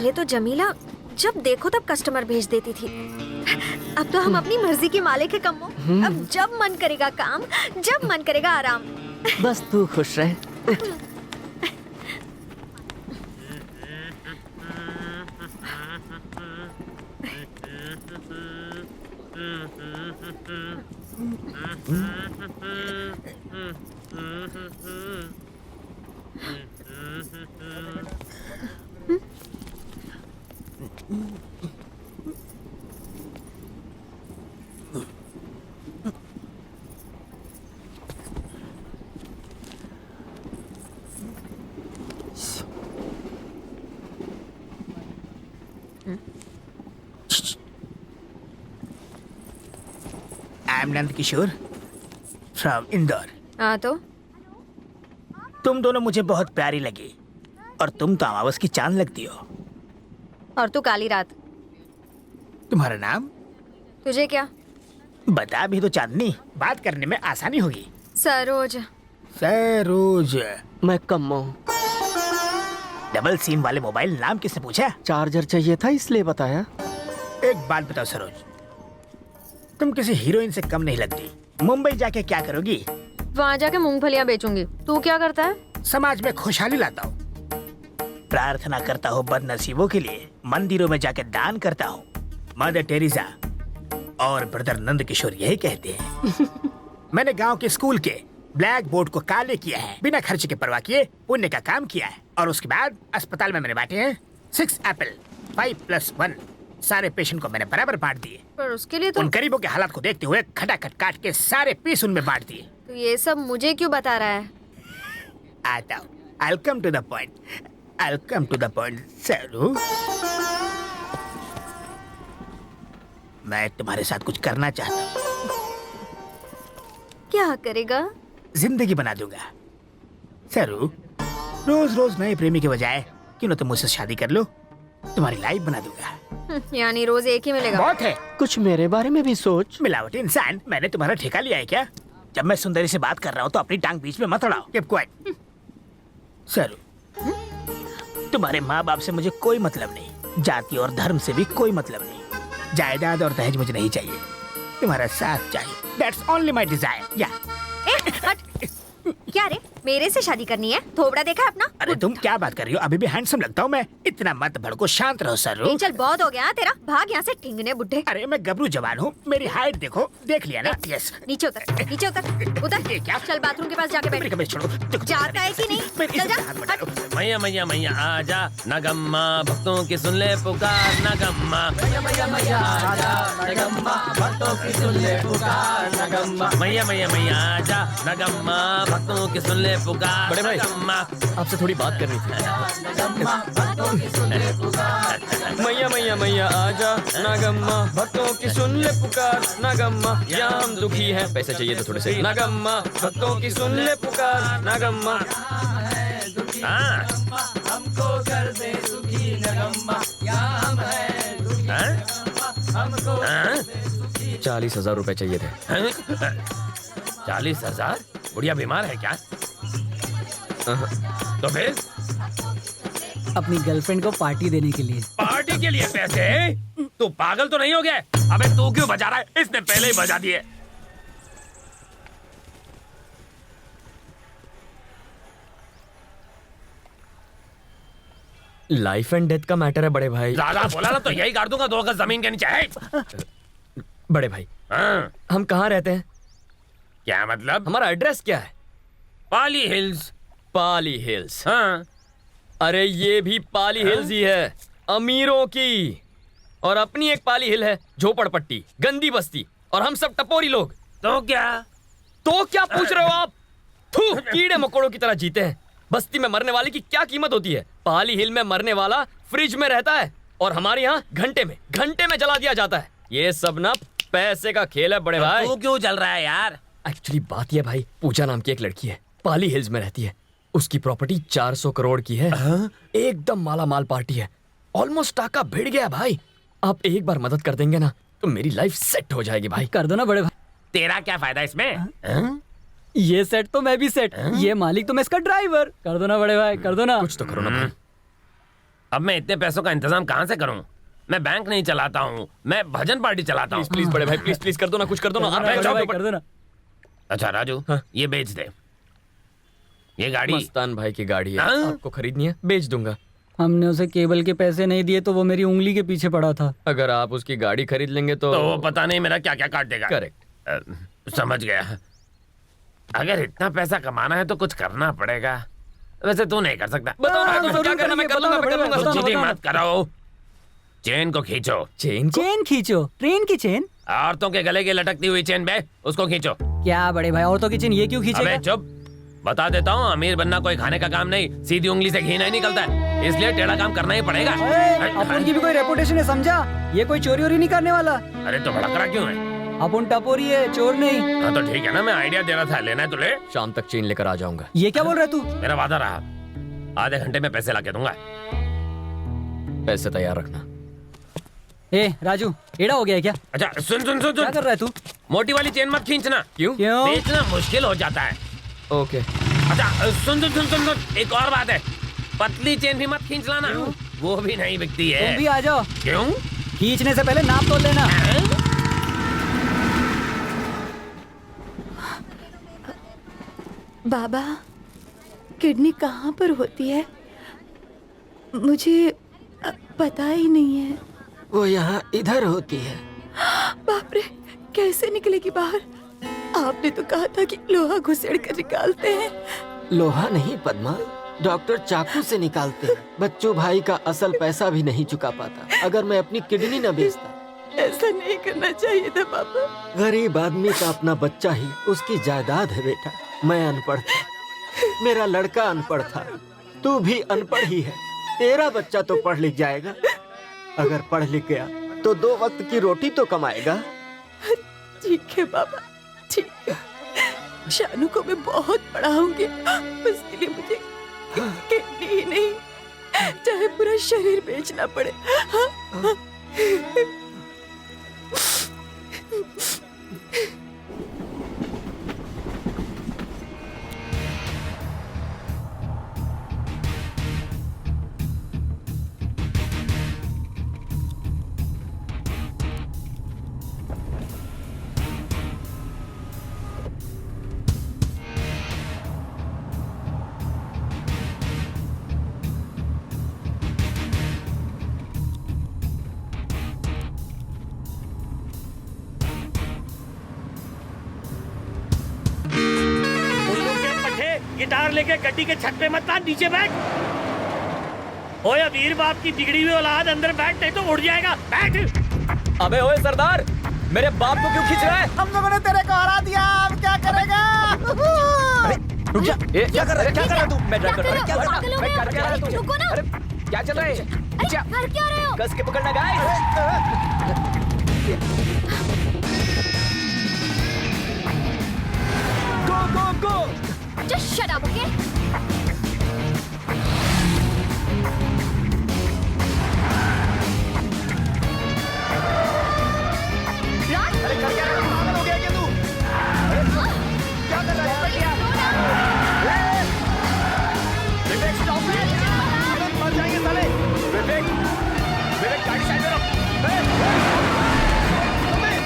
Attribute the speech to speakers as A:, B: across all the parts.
A: पहले तो जमीला जब देखो तब कस्टमर भेज देती थी। अब तो हम अपनी मर्जी के मालिक है कम्मो। अब जब मन करेगा काम, जब मन करेगा आराम।
B: बस तू खुश रहे।
C: I am Nand Kishore from Indore.
A: हाँ तो
C: तुम दोनों मुझे बहुत प्यारी लगी और तुम तो अमावस की चांद लगती हो।
A: और तू काली रात।
C: तुम्हारा नाम?
A: तुझे क्या?
C: बता भी तो चांदनी, बात करने में आसानी होगी।
A: सरोज।
C: सरोज।
B: मैं कम्मो।
C: डबल सिम वाले मोबाइल नाम किसने पूछा?
B: चार्जर चाहिए था इसलिए बताया।
C: एक बात बताओ सरोज, तुम किसी हीरोइन से कम नहीं लगती। मुंबई जाके क्या करोगी?
A: वहाँ जाके मूंगफलियाँ बेचूंगी। तू क्या करता है?
C: समाज में खुशहाली लाता हूँ, प्रार्थना करता हूँ बदनसीबों के लिए, मंदिरों में जाके दान करता हूँ। मदर टेरेसा और ब्रदर नंद किशोर यही कहते हैं। मैंने गांव के स्कूल के ब्लैक बोर्ड को काले किया है, बिना खर्च के परवाह किए पुण्य का काम किया है। और उसके बाद अस्पताल में मैंने बांटे हैं 6 एप्पल 5+1। सारे पेशेंट को मैंने बराबर बांट दिए।
A: पर उसके लिए तो
C: उन गरीबों के हालात को देखते हुए खटाखट काट के सारे पीस उनमें बांट दिए।
A: तो ये सब मुझे क्यों बता रहा है?
C: आता हूँ, I'll come to the point. I'll come to the point, सरू। मैं तुम्हारे साथ कुछ करना चाहता हूँ।
A: क्या करेगा?
C: जिंदगी बना दूंगा। सरू, रोज रोज नए प्रेमी के बजाय क्यों ना तुम मुझसे शादी कर लो, तुम्हारी लाइफ बना दूंगा।
A: यानी रोज एक ही मिलेगा?
C: बहुत है।
B: कुछ मेरे बारे में भी सोच।
C: मिलावटी इंसान, मैंने तुम्हारा ठेका लिया है क्या? जब मैं सुंदरी से बात कर रहा हूँ तो अपनी टांग बीच में मत अड़ाओ। Keep quiet. सरू, तुम्हारे माँ बाप से मुझे कोई मतलब नहीं, जाति और धर्म से भी कोई मतलब नहीं, जायदाद और दहेज मुझे नहीं चाहिए, तुम्हारा साथ चाहिए। That's only my desire. Yeah.
A: हट। क्या रे, मेरे से शादी करनी है? थोबड़ा देखा है अपना?
C: अरे तुम क्या बात कर रही हो? अभी भी हैंडसम लगता हूँ मैं। इतना मत भड़को, शांत रहो सरू।
A: चल बहुत हो गया तेरा, भाग यहाँ से टिंगने बुड्ढे।
C: अरे मैं गबरू जवान हूँ, मेरी हाइट देखो, देख लिया ना? यस।
A: नीचे उतर, नीचे उतर, उतर।
C: ये क्या?
A: चल बाथरूम के पास जाके बैठ।
C: मेरी कमर छोड़ो। देखो,
A: जाता है कि नहीं?
C: मेरी
A: चल जा।
C: हाथ मत डालो।
D: मैया मैया मैया आजा, नगम्मा भक्तों की सुन ले पुकार, नगम्मा। मैया मैया मैया आजा, नगम्मा भक्तों की सुन ले पुकार, नगम्मा। मैया मैया मैया आजा, नगम्मा भक्तों की सुन ले पुकार।
E: बड़े भाई,
D: नगम्मा।
E: आपसे थोड़ी बात करनी थी।
D: नगम्मा भक्तों की सुन ले पुकार।
E: मैया मैया मैया आजा, नागम्मा भक्तों की सुन ले पुकार, नागम्मा या हम दुखी हैं। पैसे चाहिए तो थोड़े से। नागम्मा भक्तों की सुन ले पुकार, नागम्मा।
D: हाँ।
F: हमको कर दे सुखी नगम्मा, या हम है दुखी हमको
E: 40,000 रुपए चाहिए थे।
D: 40,000? बुढ़िया बीमार है क्या? तो फिर
G: अपनी गर्लफ्रेंड को पार्टी देने के लिए।
D: पार्टी के लिए पैसे? तू पागल तो नहीं हो गया? अबे तू क्यों बजा रहा है? इसने पहले ही बजा दिए।
E: लाइफ एंड डेथ का मैटर है बड़े भाई।
D: ज्यादा बोला ना तो यही काट दूंगा 2 गज जमीन के नीचे है।
E: बड़े भाई,
D: हाँ।
E: हम कहाँ रहते हैं?
D: क्या मतलब?
E: हमारा एड्रेस क्या है?
D: पाली हिल्स।
E: पाली हिल्स।
D: हाँ।
E: अरे ये भी पाली हिल्स ही है, अमीरों की। और अपनी एक पाली हिल है, झोपड़पट्टी, गंदी बस्ती, और हम सब टपोरी लोग।
D: तो क्या?
E: तो क्या पूछ रहे हो आप? थू, कीड़े मकोड़ों की तरह जीते हैं। बस्ती में मरने वाले की क्या कीमत होती है? पाली हिल में मरने वाला फ्रिज में रहता है और हमारे यहाँ घंटे में जला दिया जाता है। ये सब ना पैसे का खेल है बड़े भाई।
D: तू क्यों चल रहा है यार?
E: एक्चुअली बात यह भाई, पूजा नाम की एक लड़की है, पाली हिल्स में रहती है। उसकी प्रॉपर्टी 400 करोड़ की है। एकदम माला माल पार्टी है। ऑलमोस्ट टाका भिड़ गया भाई। आप एक बार मदद कर देंगे ना तो मेरी लाइफ सेट हो जाएगी भाई।
G: कर दो ना बड़े भाई।
D: तेरा क्या फायदा इसमें?
G: ये सेट तो मैं भी सेट। ये मालिक तो मैं इसका ड्राइवर। कर दो ना बड़े भाई, कर दो ना।
E: कुछ तो करो ना भाई।
D: अब मैं इतने पैसों का इंतजाम कहाँ से करूं? मैं बैंक नहीं चलाता हूँ, मैं भजन पार्टी चलाता हूँ।
E: प्लीज बड़े भाई, प्लीज प्लीज कर दो ना, कुछ कर दो ना।
D: अबे
E: आप
D: चुप।
G: कर दो ना।
D: अच्छा राजू, ये बेच दे। ये गाड़ी
E: मस्तान भाई की गाड़ी है,
D: हाँ?
E: आपको खरीदनी है, बेच दूंगा।
G: हमने उसे केबल के पैसे नहीं दिए तो वो मेरी उंगली के पीछे पड़ा था।
E: अगर आप उसकी गाड़ी खरीद लेंगे तो
D: तो पता नहीं मेरा क्या क्या काट देगा।
E: करेक्ट।
D: समझ गया। अगर इतना पैसा कमाना है तो कुछ करना पड़ेगा। वैसे तू नहीं कर सकता।
E: बताओ ना,
G: तो
E: तो क्या करना, मैं कर लूंगा, मैं कर लूंगा।
G: बताओ,
D: जिद्दी
G: बताओ।
D: मत कराओ। चेन को खींचो।
E: चेन को?
G: चेन खींचो? ट्रेन की चेन?
D: औरतों के गले की लटकती हुई चेन बे, उसको खींचो।
G: क्या बड़े भाई, औरतों की चेन ये क्यों खींचेगा?
D: अबे चुप। बता देता हूँ, अमीर बनना कोई खाने का काम नहीं, सीधी उंगली से घी नहीं निकलता है, इसलिए टेढ़ा काम करना ही पड़ेगा।
G: अपन की भी कोई रेपुटेशन है, समझा? ये कोई चोरी वोरी नहीं करने वाला।
D: अरे तो भड़क रहा क्यों है?
G: अपन टपोरी है, चोर नहीं।
D: हाँ तो ठीक है ना, मैं आइडिया दे रहा था, लेना है तो ले।
E: शाम तक चेन लेकर आ जाऊंगा।
G: ये क्या बोल रहा है तू?
D: मेरा वादा रहा, आधे घंटे में पैसे लाके दूंगा।
E: पैसे तैयार रखना।
G: ए राजू, एड़ा हो गया है क्या?
D: अच्छा सुन सुन सुन
G: क्या
D: सुन,
G: कर रहा है तू?
D: मोटी वाली चेन मत खींचना,
E: क्यों?
G: क्यों?
D: बेचना मुश्किल हो जाता है।
E: ओके।
D: अच्छा सुन सुन सुन सुन सुन, एक और बात है, पतली चेन भी मत खींच लाना, वो भी नहीं बिकती है।
G: तुम भी आ जाओ,
D: क्यों?
G: खींचने से पहले नाप तोल लेना।
H: बाबा, किडनी कहाँ पर होती है? मुझे पता ही नहीं है।
B: वो यहाँ इधर होती है।
H: बाप रे, कैसे निकलेगी बाहर? आपने तो कहा था कि लोहा घुसेड़ कर निकालते हैं।
B: लोहा नहीं पद्मा, डॉक्टर चाकू से निकालते हैं। बच्चू भाई का असल पैसा भी नहीं चुका पाता अगर मैं अपनी किडनी न बेचता।
H: ऐसा नहीं करना चाहिए था पापा।
B: गरीब आदमी का अपना बच्चा ही उसकी जायदाद है बेटा। मैं अनपढ़ था, मेरा लड़का अनपढ़ था, तू भी अनपढ़ ही है। तेरा बच्चा तो पढ़ लिख जाएगा, अगर पढ़ लिख गया तो 2 वक्त की रोटी तो कमाएगा।
H: ठीक है बाबा, ठीक है। शानू को मैं बहुत पढ़ाऊंगी, उसके लिए मुझे किडनी ही नहीं, चाहे पूरा शरीर बेचना पड़े। हाँ, हाँ।
C: गिटार लेके गड्डी के छत पे मत आ, नीचे बैठ। ओए अमीर बाप की बिगड़ी हुई औलाद, अंदर बैठ नहीं तो उड़ जाएगा, बैठ।
E: अबे ओए सरदार, मेरे बाप को क्यों खींच रहा है?
G: हम लोगों ने तेरे को हरा दिया, अब क्या करेगा?
E: रुक जा। क्या कर रहा है तू? मैं ड्राइव कर रहा हूं। क्या कर
A: पागल हो
E: मैं
A: गए
E: कर क्या रहा
A: हो?
E: तू?
A: रुको ना।
E: अरे क्या चल रहा है?
A: अरे कर क्या रहे हो?
E: कस के पकड़ना गाइस। गो गो गो।
A: Just shut up, okay? Run!
E: अरे कर क्या रहा है? पागल हो गया क्या तू? अरे क्या कर रहा है? विवेक स्टॉप इट! अरे मर जाएंगे साले! विवेक, विवेक गाड़ी साइड में रख। विवेक,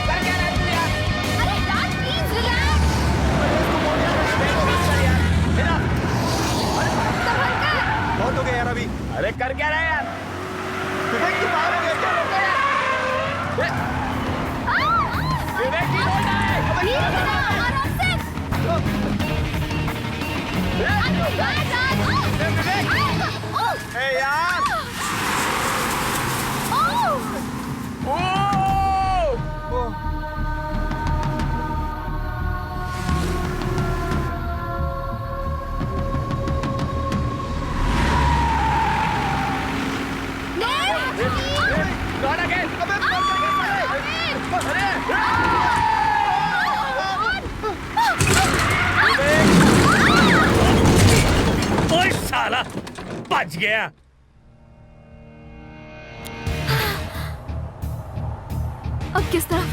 E: कर क्या रहा है तू यार?
A: अरे run, please, relax. संभल कर।
E: बहुत हो गया यार अभी। अरे कर क्या रहा है यार? विवेक तू पागल हो गया क्या? विवेक की रोड है।
A: Please, ना, आराम से।
E: ए यार! Not again! अबे मर जाएंगे साले!
C: ओए साला, बच गया।
H: अब किस तरफ?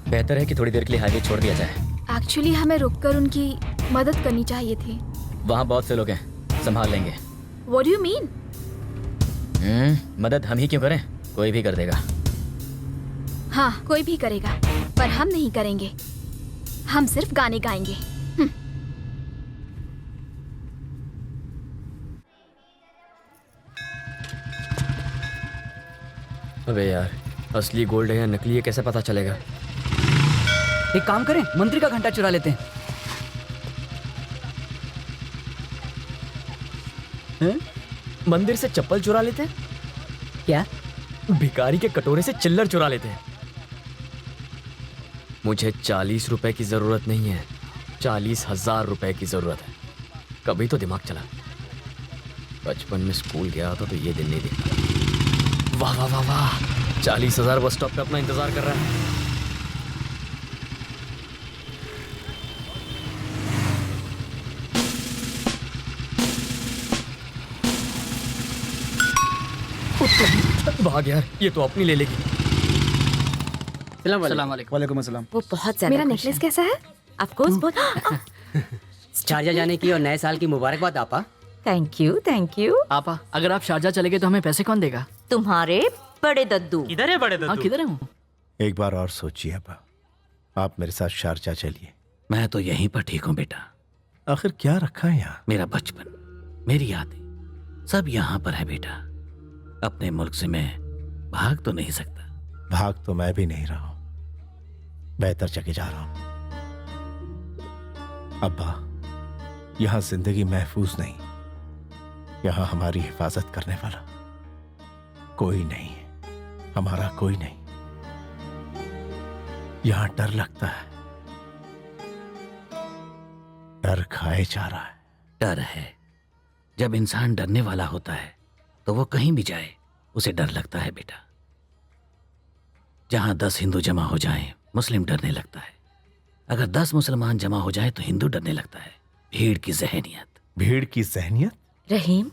E: बेहतर है कि थोड़ी देर के लिए हाईवे छोड़ दिया जाए।
H: एक्चुअली हमें रुककर उनकी मदद करनी चाहिए थी।
E: वहाँ बहुत से लोग हैं, संभाल लेंगे।
A: What do you mean?
E: मदद हम ही क्यों करें, कोई भी कर देगा।
A: हाँ, कोई भी करेगा, पर हम नहीं करेंगे। हम सिर्फ गाने गाएंगे।
E: अबे यार, असली गोल्ड है या नकली है कैसे पता चलेगा?
G: एक काम करें, मंत्री का घंटा चुरा लेते हैं।
E: मंदिर से चप्पल चुरा लेते हैं?
G: क्या?
E: भिखारी के कटोरे से चिल्लर चुरा लेते हैं। मुझे 40 रुपए की जरूरत नहीं है, 40,000 रुपए की जरूरत है। कभी तो दिमाग चला। बचपन में स्कूल गया था तो ये दिन नहीं देखा। वाह वाह वाह वाह, 40,000 बस स्टॉप पे अपना इंतजार कर रहा है। भाग यार, ये तो अपनी ले लेगी।
G: वालेकुम अस्सलाम।
I: वो बहुत ज्यादा
A: मेरा
I: खुश
A: नेकलेस
I: है।
A: कैसा है?
I: ऑफ कोर्स बहुत।
J: शारजा जाने की और नए साल की मुबारकबाद आपा।
I: Thank you thank you.
G: आपा, अगर आप शारजा चले गए तो हमें पैसे कौन देगा?
I: तुम्हारे बड़े दद्दू।
C: किधर है बड़े
G: हाँ,
C: दद्दू?
G: किधर है वो?
K: एक बार और सोचिए अपा, आप मेरे साथ शारजा चलिए।
C: मैं तो यहीं पर ठीक हूँ बेटा।
K: आखिर क्या रखा है यहाँ?
C: मेरा बचपन, मेरी यादें सब यहाँ पर है बेटा। अपने मुल्क से मैं भाग तो नहीं सकता।
K: भाग तो मैं भी नहीं रहा हूं, बेहतर जगह जा रहा हूं। अब्बा, यहां जिंदगी महफूज नहीं, यहां हमारी हिफाजत करने वाला कोई नहीं है, हमारा कोई नहीं। यहां डर लगता है, डर खाए जा रहा है।
C: डर है, जब इंसान डरने वाला होता है तो वो कहीं भी जाए उसे डर लगता है बेटा। जहां 10 हिंदू जमा हो जाएं, मुस्लिम डरने लगता है। अगर 10 मुसलमान जमा हो जाए तो हिंदू डरने लगता है। भीड़ की जहनियत।
K: भीड़ की जहनियत?
I: रहीम,